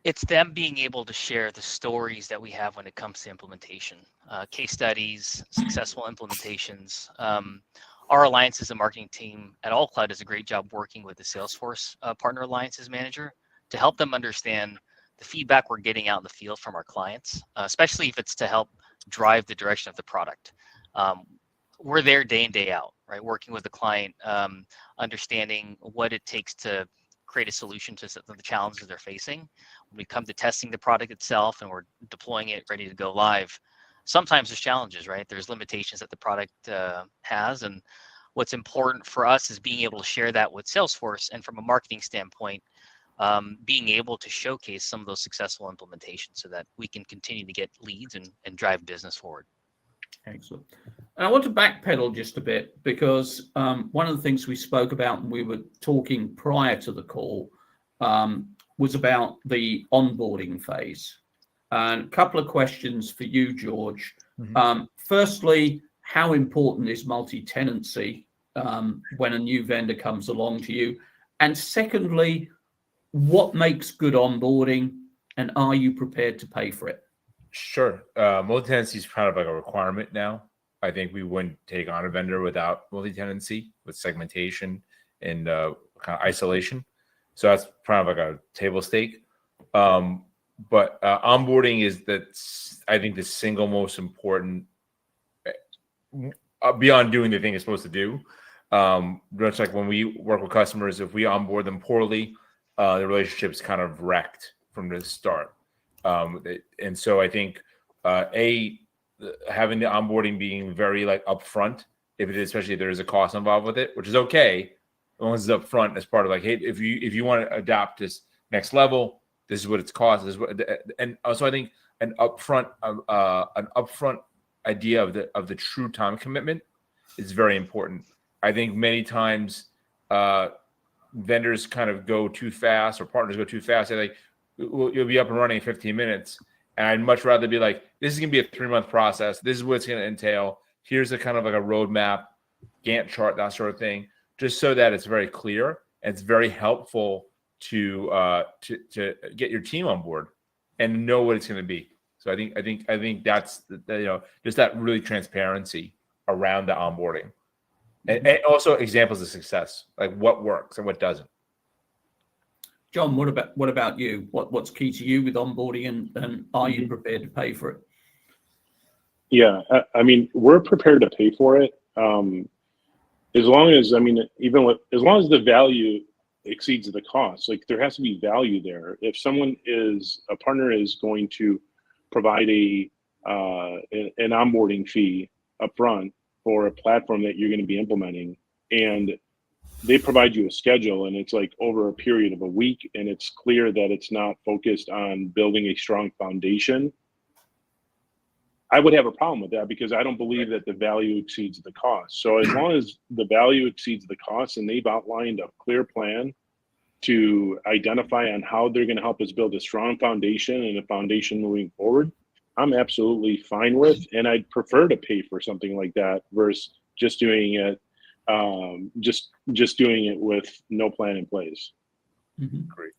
It's them being able to share the stories that we have when it comes to implementation, case studies, successful implementations. Our alliances and marketing team at All Cloud does a great job working with the Salesforce Partner Alliances Manager to help them understand the feedback we're getting out in the field from our clients, especially if it's to help drive the direction of the product. We're there day in, day out, right? Working with the client, understanding what it takes to create a solution to the challenges they're facing. When we come to testing the product itself and we're deploying it ready to go live, sometimes there's challenges, right? There's limitations that the product has. And what's important for us is being able to share that with Salesforce. And from a marketing standpoint, being able to showcase some of those successful implementations so that we can continue to get leads and drive business forward. Excellent. And I want to backpedal just a bit, because one of the things we spoke about and we were talking prior to the call was about the onboarding phase. And a couple of questions for you, George. Mm-hmm. Firstly, how important is multi-tenancy when a new vendor comes along to you? And secondly, what makes good onboarding, and are you prepared to pay for it? Sure. Multi-tenancy is kind of like a requirement now. I think we wouldn't take on a vendor without multi-tenancy, with segmentation and kind of isolation. So that's kind of like a table stake. But onboarding is I think the single most important, beyond doing the thing it's supposed to do. Just like when we work with customers, if we onboard them poorly, the relationship's kind of wrecked from the start. And so I think having the onboarding being very like upfront, especially if there is a cost involved with it, which is okay, as long as it's upfront as part of like, hey, if you want to adopt this next level, this is what it's cost. And also I think an upfront idea of the true time commitment is very important. I think many times vendors kind of go too fast, or partners go too fast. They're like, you'll be up and running in 15 minutes. And I'd much rather be like, this is going to be a 3-month process. This is what it's going to entail. Here's a kind of like a roadmap, Gantt chart, that sort of thing, just so that it's very clear and it's very helpful to get your team on board and know what it's going to be. So I think that's just that really transparency around the onboarding, and also examples of success, like what works and what doesn't. John, what about you? What's key to you with onboarding, and are you prepared to pay for it? Yeah, I mean, we're prepared to pay for it. As long as, I mean, as long as the value exceeds the cost, like there has to be value there. If a partner is going to provide an onboarding fee upfront for a platform that you're going to be implementing, and they provide you a schedule and it's like over a period of a week, and it's clear that it's not focused on building a strong foundation, I would have a problem with that, because I don't believe that the value exceeds the cost. So as long as the value exceeds the cost and they've outlined a clear plan to identify on how they're going to help us build a strong foundation and a foundation moving forward, I'm absolutely fine with, and I'd prefer to pay for something like that versus just doing it, just doing it with no plan in place. Mm-hmm. Great.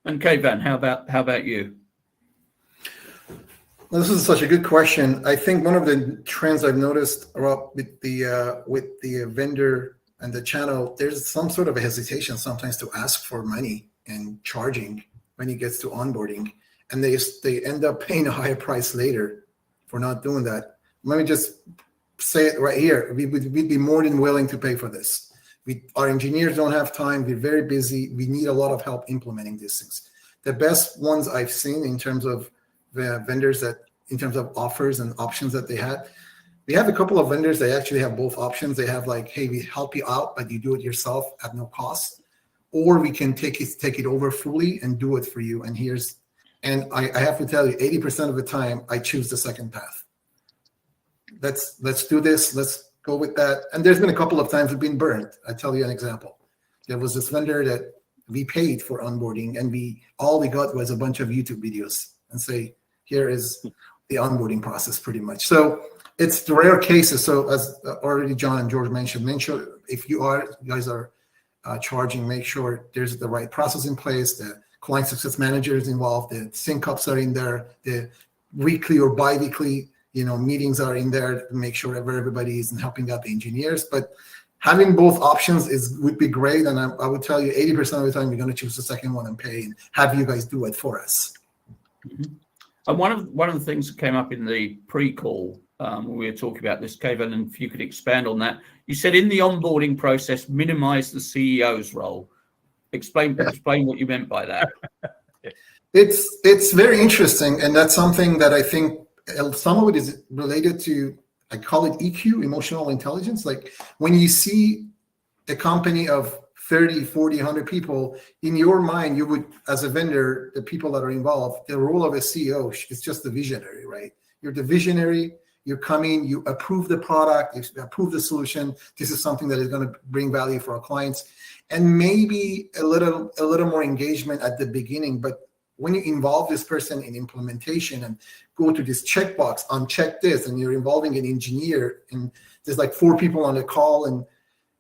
And Keyvan, how about you? Well, this is such a good question. I think one of the trends I've noticed with the vendor and the channel, there's some sort of a hesitation sometimes to ask for money and charging when it gets to onboarding, and they end up paying a higher price later for not doing that. Let me just say it right here. We'd be more than willing to pay for this. Our engineers don't have time. We're very busy. We need a lot of help implementing these things. The best ones I've seen in terms of the vendors in terms of offers and options that they had, we have a couple of vendors that actually have both options. They have like, hey, we help you out, but you do it yourself at no cost, or we can take it over fully and do it for you. And I have to tell you, 80% of the time, I choose the second path. Let's do this. Let's go with that. And there's been a couple of times we've been burned. I tell you an example. There was this vendor that we paid for onboarding, and all we got was a bunch of YouTube videos and say, here is the onboarding process pretty much. So it's the rare cases. So as already John and George mentioned, make sure if you guys are charging, make sure there's the right process in place, the client success manager is involved, the sync ups are in there, the weekly or bi-weekly meetings are in there to make sure that everybody is helping out the engineers. But having both options would be great. And I would tell you 80% of the time, we're going to choose the second one and pay and have you guys do it for us. Mm-hmm. And one of the things that came up in the pre-call when we were talking about this, Keyvan, and if you could expand on that, you said in the onboarding process, minimize the CEO's role. Explain what you meant by that. It's very interesting, and that's something that I think some of it is related to, I call it EQ, emotional intelligence. Like when you see a company of 30, 40, 100 people, in your mind, you would, as a vendor, the people that are involved, the role of a CEO is just the visionary, right? You're the visionary, you come in, you approve the product, you approve the solution. This is something that is going to bring value for our clients. And maybe a little more engagement at the beginning. But when you involve this person in implementation and go to this checkbox, uncheck this, and you're involving an engineer, and there's like 4 people on the call, and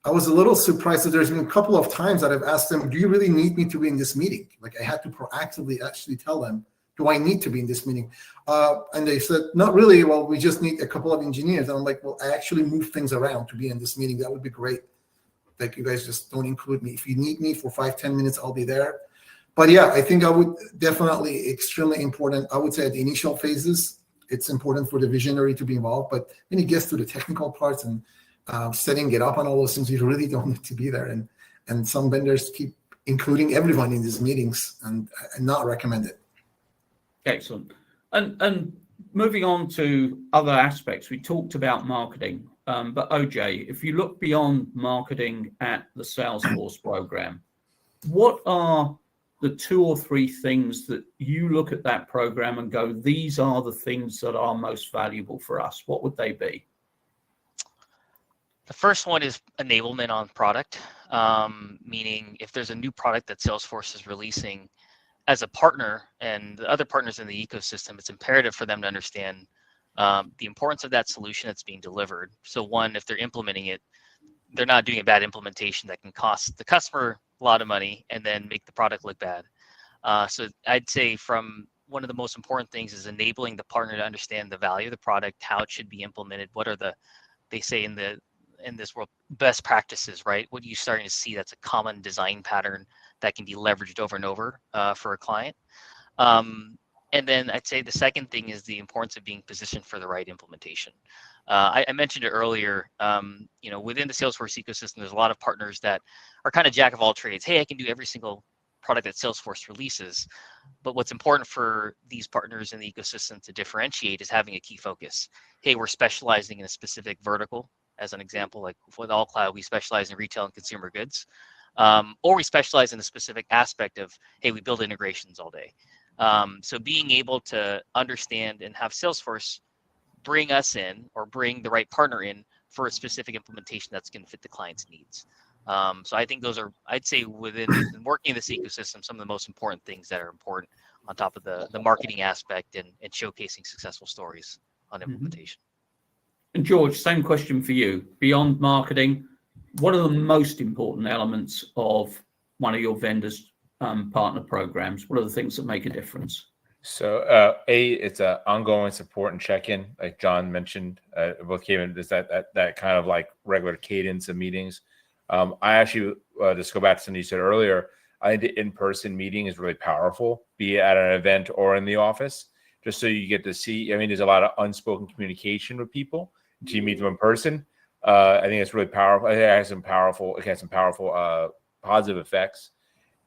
I was a little surprised that there's been a couple of times that I've asked them, do you really need me to be in this meeting? Like I had to proactively actually tell them, do I need to be in this meeting? And they said, not really. Well, we just need a couple of engineers. And I'm like, well, I actually move things around to be in this meeting. That would be great. Like you guys just don't include me. If you need me for 5-10 minutes, I'll be there. But yeah, I think I would definitely extremely important. I would say at the initial phases, it's important for the visionary to be involved. But when it gets to the technical parts and setting it up and all those things, you really don't need to be there. And some vendors keep including everyone in these meetings and not recommend it. Excellent. And moving on to other aspects, we talked about marketing, but OJ, if you look beyond marketing at the Salesforce program, what are the 2 or 3 things that you look at that program and go, these are the things that are most valuable for us? What would they be? The first one is enablement on product, meaning if there's a new product that Salesforce is releasing, as a partner and the other partners in the ecosystem, it's imperative for them to understand the importance of that solution that's being delivered. So one, if they're implementing it, they're not doing a bad implementation that can cost the customer a lot of money and then make the product look bad. So I'd say from one of the most important things is enabling the partner to understand the value of the product, how it should be implemented. What are they say in this world, best practices, right? What are you starting to see that's a common design pattern that can be leveraged over and over for a client? And then I'd say the second thing is the importance of being positioned for the right implementation. I mentioned it earlier, within the Salesforce ecosystem, there's a lot of partners that are kind of jack of all trades. Hey, I can do every single product that Salesforce releases. But what's important for these partners in the ecosystem to differentiate is having a key focus. Hey, we're specializing in a specific vertical. As an example, like with All Cloud, we specialize in retail and consumer goods. Or we specialize in a specific aspect of, hey, we build integrations all day. So being able to understand and have Salesforce bring us in or bring the right partner in for a specific implementation that's going to fit the client's needs. So I think those are, I'd say within working in this ecosystem, some of the most important things that are important on top of the marketing aspect and showcasing successful stories on implementation. And George, same question for you. Beyond marketing, what are the most important elements of one of your vendors' partner programs? What are the things that make a difference? So it's an ongoing support and check-in, like John mentioned. Both came in, there's that kind of like regular cadence of meetings. I actually just go back to something you said earlier. I think the in-person meeting is really powerful, be it at an event or in the office, just so you get to see. I mean, there's a lot of unspoken communication with people until you meet them in person. I think it's really powerful. I think it has some powerful positive effects,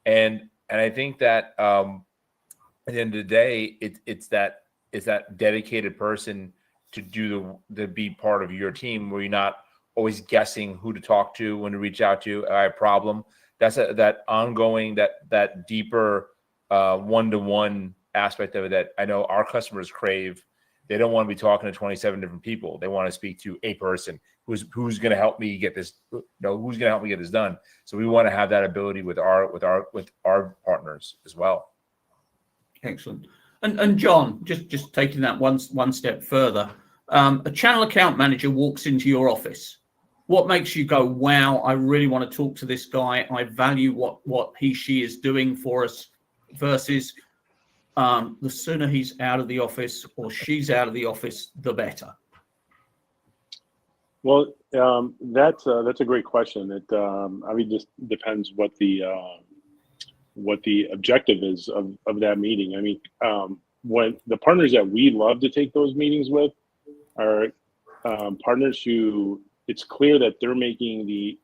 and I think that at the end of the day, it's that dedicated person to be part of your team, where you're not always guessing who to talk to, when to reach out to. I have a problem. That's that ongoing, that deeper one-to-one aspect of it that I know our customers crave. They don't want to be talking to 27 different people. They want to speak to a person who's going to help me get this. Who's going to help me get this done. So we want to have that ability with our partners as well. Excellent. And John, just taking that one step further, a channel account manager walks into your office. What makes you go, wow, I really want to talk to this guy. I value what she is doing for us, versus the sooner he's out of the office or she's out of the office, the better? Well, that's a great question. It just depends what the objective is of that meeting. I mean, when the partners that we love to take those meetings with are partners who it's clear that they're making the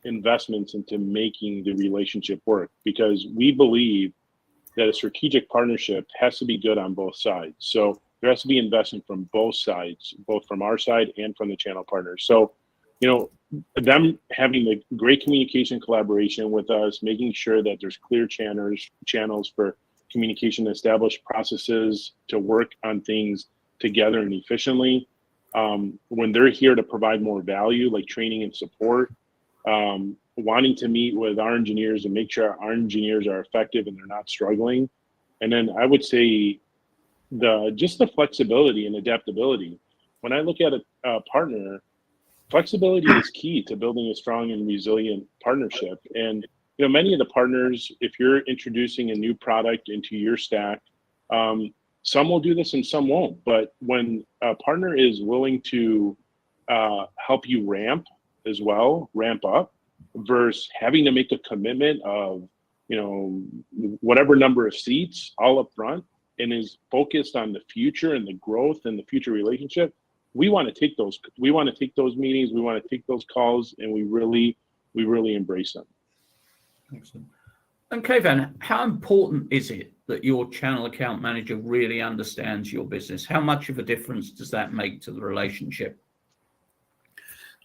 investments into making the relationship work, because we believe that a strategic partnership has to be good on both sides. So there has to be investment from both sides, both from our side and from the channel partners. So, them having the great communication collaboration with us, making sure that there's clear channels for communication, established processes to work on things together and efficiently. When they're here to provide more value, like training and support, wanting to meet with our engineers and make sure our engineers are effective and they're not struggling. And then I would say the flexibility and adaptability. When I look at a partner, flexibility is key to building a strong and resilient partnership. And many of the partners, if you're introducing a new product into your stack, some will do this and some won't. But when a partner is willing to help you ramp up, versus having to make a commitment of whatever number of seats all up front, and is focused on the future and the growth and the future relationship, we want to take those meetings, we want to take those calls, and we really embrace them. Excellent. And Keyvan, how important is it that your channel account manager really understands your business? How much of a difference does that make to the relationship?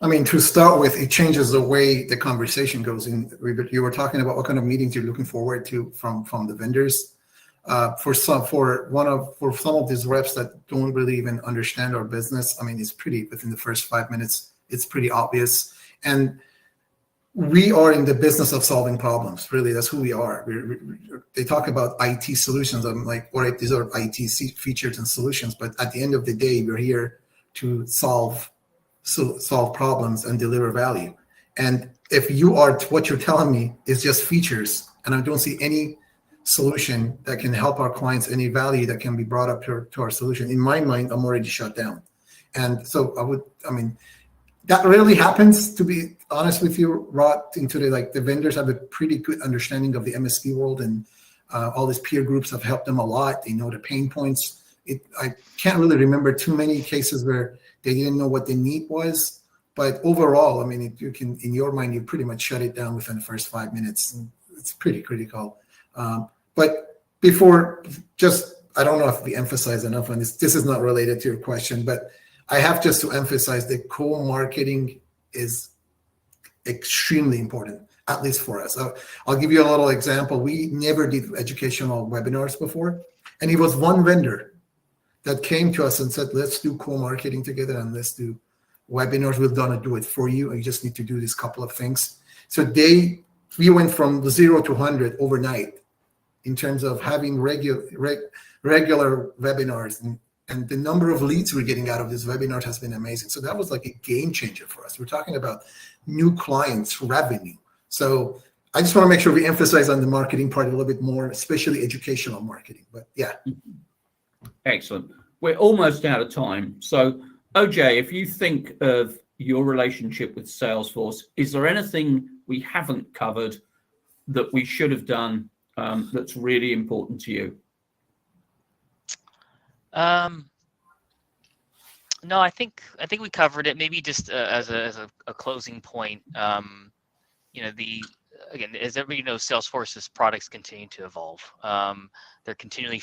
I mean, to start with, it changes the way the conversation goes. You were talking about what kind of meetings you're looking forward to from the vendors. For some of these reps that don't really even understand our business, I mean, it's pretty, within the first 5 minutes, it's pretty obvious. And we are in the business of solving problems. Really, that's who we are. They talk about IT solutions. I'm like, all right, these are IT features and solutions, but at the end of the day, we're here to solve problems and deliver value. And if what you're telling me is just features, and I don't see any solution that can help our clients, any value that can be brought up to our solution, in my mind, I'm already shut down. And so that rarely happens, to be honest with you, Rod. Into the vendors have a pretty good understanding of the MSP world, and all these peer groups have helped them a lot. They know the pain points. I can't really remember too many cases where they didn't know what the need was. But overall, you can, in your mind, you pretty much shut it down within the first 5 minutes. It's pretty critical. But before, I don't know if we emphasize enough on this. This is not related to your question, but I have just to emphasize that co-marketing is extremely important, at least for us. I'll give you a little example. We never did educational webinars before, and it was one vendor that came to us and said, let's do co-marketing together and let's do webinars. We're going to do it for you. You just need to do this couple of things. So we went from 0 to 100 overnight in terms of having regular webinars, and the number of leads we're getting out of this webinar has been amazing. So that was like a game changer for us. We're talking about new clients, revenue. So I just want to make sure we emphasize on the marketing part a little bit more, especially educational marketing. But yeah. Excellent. We're almost out of time. So OJ, if you think of your relationship with Salesforce, is there anything we haven't covered that we should have done that's really important to you? No, I think we covered it. Maybe just as a closing point, again, as everybody knows, Salesforce's products continue to evolve. They're continually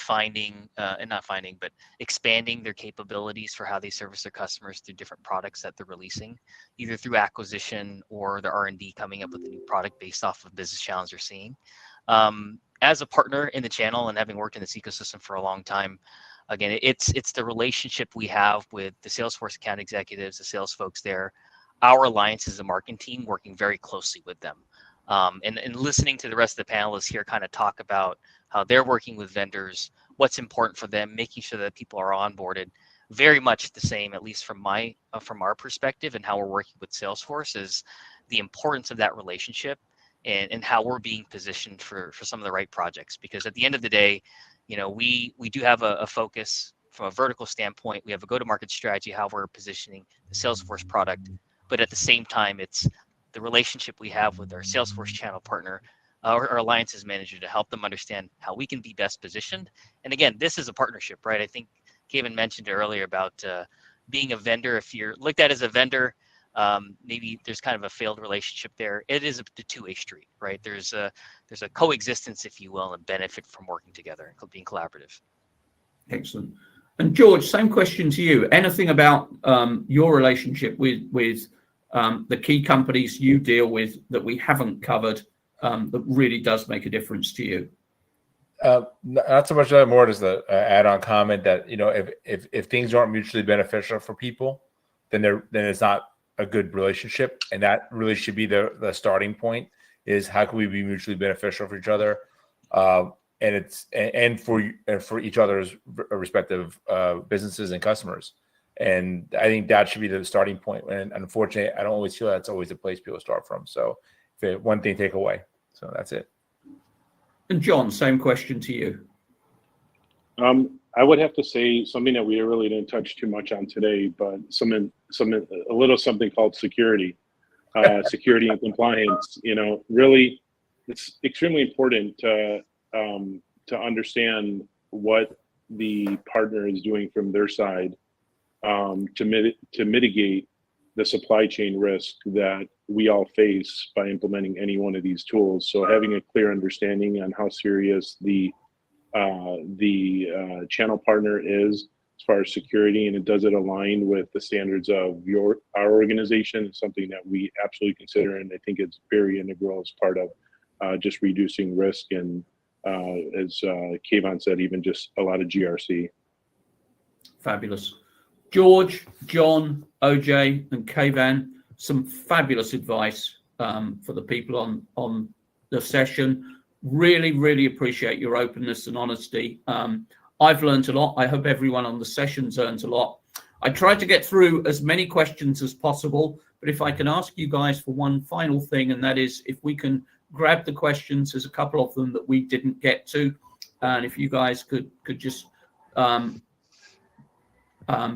expanding their capabilities for how they service their customers through different products that they're releasing, either through acquisition or their R&D coming up with a new product based off of business challenges they're seeing. As a partner in the channel and having worked in this ecosystem for a long time, again, it's the relationship we have with the Salesforce account executives, the sales folks there, our alliance as a marketing team working very closely with them. And listening to the rest of the panelists here kind of talk about how they're working with vendors, what's important for them, making sure that people are onboarded, very much the same, at least from our perspective, and how we're working with Salesforce is the importance of that relationship and how we're being positioned for some of the right projects. Because at the end of the day, we do have a focus from a vertical standpoint. We have a go-to-market strategy, how we're positioning the Salesforce product, but at the same time, it's the relationship we have with our Salesforce channel partner, our alliances manager, to help them understand how we can be best positioned. And again, this is a partnership, right? I think Kevin mentioned earlier about being a vendor. If you're looked at as a vendor, maybe there's kind of a failed relationship there. It is a two-way street, right? There's a coexistence, if you will, and benefit from working together and being collaborative. Excellent. And George, same question to you. Anything about your relationship with the key companies you deal with that we haven't covered that really does make a difference to you? Not so much more as the add-on comment that if things aren't mutually beneficial for people, then it's not a good relationship, and that really should be the starting point. Is how can we be mutually beneficial for each other, and for each other's respective businesses and customers. And I think that should be the starting point. And unfortunately, I don't always feel that's always the place people start from. So one thing take away. So that's it. And John, same question to you. I would have to say something that we really didn't touch too much on today, but something called security, security and compliance. Really, it's extremely important to understand what the partner is doing from their side to mitigate the supply chain risk that we all face by implementing any one of these tools. So having a clear understanding on how serious the channel partner is as far as security, and does it align with the standards of our organization, is something that we absolutely consider, and I think it's very integral as part of just reducing risk and as Kayvon said, even just a lot of GRC. Fabulous. George, John, OJ, and Kayvon, some fabulous advice. for the people on the session. Really appreciate your openness and honesty. I've learned a lot. I hope everyone on the sessions learns a lot. I tried to get through as many questions as possible, but if I can ask you guys for one final thing, and that is if we can grab the questions, there's a couple of them that we didn't get to, and if you guys could just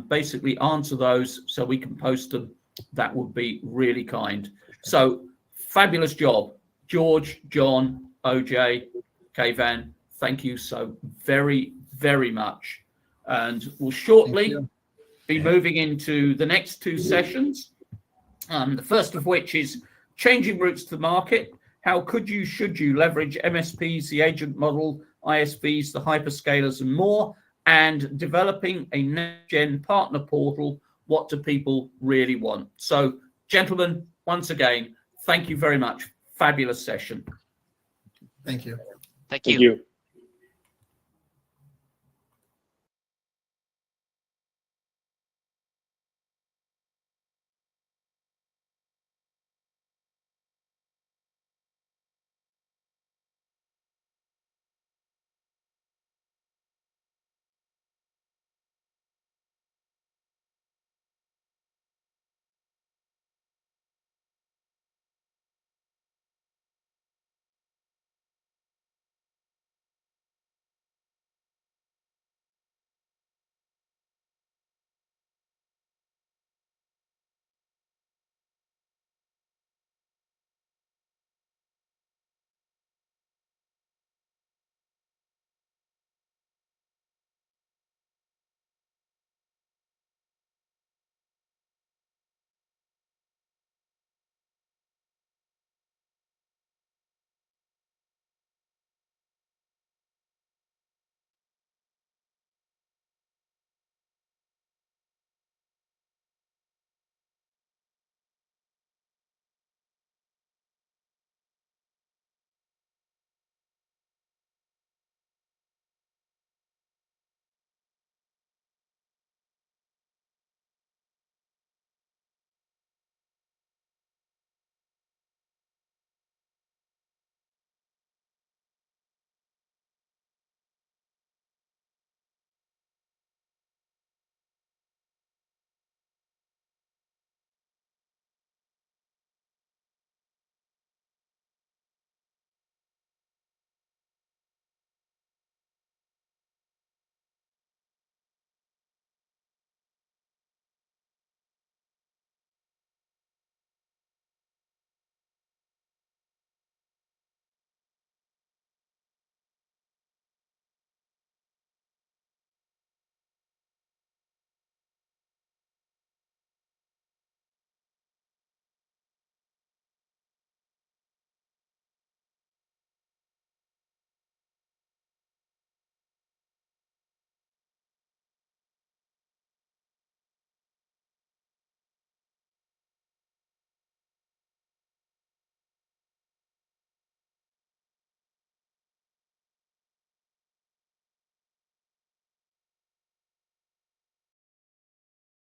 basically answer those so we can post them, that would be really kind. So fabulous job, George, John, OJ, Kayvan. Thank you so very much, and we'll shortly be moving into the next two sessions. The first of which is changing routes to the market. How could you, should you leverage MSPs, the agent model, ISVs, the hyperscalers, and more, and developing a next-gen partner portal. What do people really want? So, gentlemen, once again, thank you very much. Fabulous session. Thank you. Thank Thank you. you.